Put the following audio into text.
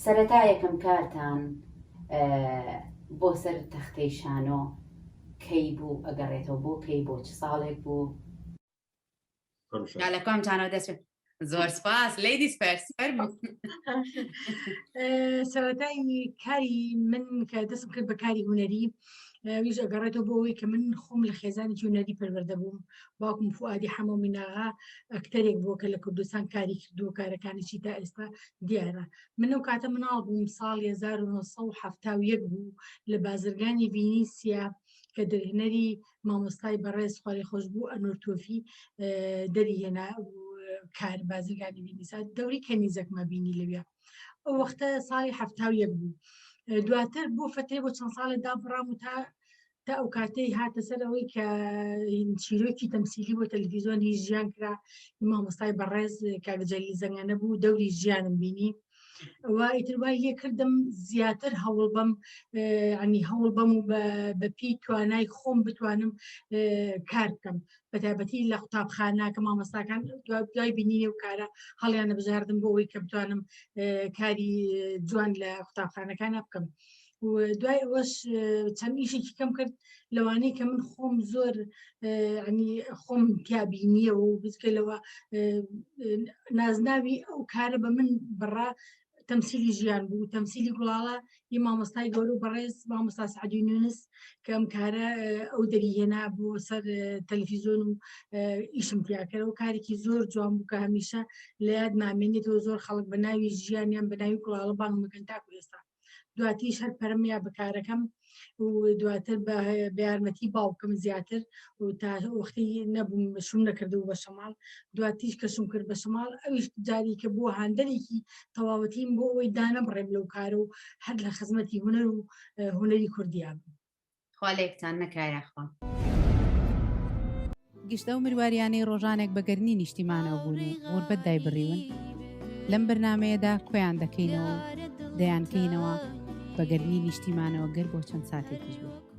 سەرەتا یەکەم کارتان بۆ سەر تەختەی شانۆ کەی بوو ئەگەڕێتەوە بۆ کەی بۆ چ ساڵێک بوو؟ لە کۆمتانەوە دەست زۆر سپاس لیدیز فەرست فەرموو. سەرەتای کاری من کە دەستم کرد بە کاری هوەری ویژ ئەگەڕێتەوە بۆ ئەوەی کە من خۆم لە خێزانی هوەری پەروەردە بووم. باوکم فوادی حەمەو میناغا ئەکتەرێک بووە کە لە کوردستان کاری کردو کارەکانیشی تا ئێستا دیارە. من ئەو کاتە مناڵ بووم ساڵی 1970 بوو لە بازرگانی ڤینیسیا کە دەرهێنەری مامۆستای بەڕێز خواری خۆش بوو ئەنۆر تۆفی دەریهێنا کار بازرگانی ڤینیسا دەوری کەنیزەکمە بینی لەوێ. ئەو وەختە ساڵی 70 بوو. دواتر بۆ فترێ بۆ چەند ساڵێ دابڕام و تا ئەو کاتەی هاتە سەر ئەوەی کە چیرۆکی تەمسیلی بۆ تەلەڤیزۆنی ژیان کرا مامۆستای بەڕێز کاکجەلی زەنگەنە بوو دەوری ژیانم بینی. ئیتر وای لێ کردم زیاتر هەوڵ بەم ینی هەوڵ بەم و بەپی توانای خۆم بتوانم کار بکەم بەتایبەتی لە قوتابخانە کە مامۆستاکان دوای بینینێ و کارە هەڵیانە بژاردم بۆ ئەوەی کە بتوانم کاری جوان لە قوتابخانەکانە بکەم. و دوای ئەوەش چەند ئیشێکی کەم کرد لەوانەیە کە من خۆم زۆر خۆم پیابینیە و بچکەلەوە نازناوی ئەو کارە بە من بڕا تەمسیلی ژیان بوو تەمسیلی گوڵاڵە یه مامۆستای گەورە و بەڕێز مامۆستا سعدی نوونس کە ئەم کارە ئەو دەریهێنا بۆ سەر تەلەڤیزۆن و ئیشم پیاکەرە و کارێکی زۆر جوان بوو کە هەمیشە لە یاد نامێنێتەوە زۆر خەڵک بە ناوی ژیانیان بە ناوی گوڵاڵە بانگ مەکەن تاکو ئێستا. دواتیش هەر پەرەمیا بەکارەکەم و دواتر بە یارمەتی باوکم زیاتر و تا وەختی نەبووم شوم نەکردو بە شەماڵ دواتیش کە شوم کرد بە شەماڵ ئەویش جاری کە بۆ هاندەرێکی تەواوەتیم بۆ ئەوەی دانەبڕێم لەو کارە و هەر لە خزمەتی هونەر و هونەری کوردیا بوو. خوا لێکتان نەکایەخوا. گشتە و مرواريانەی ڕۆژانێک بەگەرنی نیشتیمانەوە بوون و غوربەت دای بڕیون لەم بەرنمەیەدا کۆیان دەکەینەوە دەیانکەینەوە بەگەرنی نیشتیمانەوە گەر بۆ چەند ساتێکیش بوو.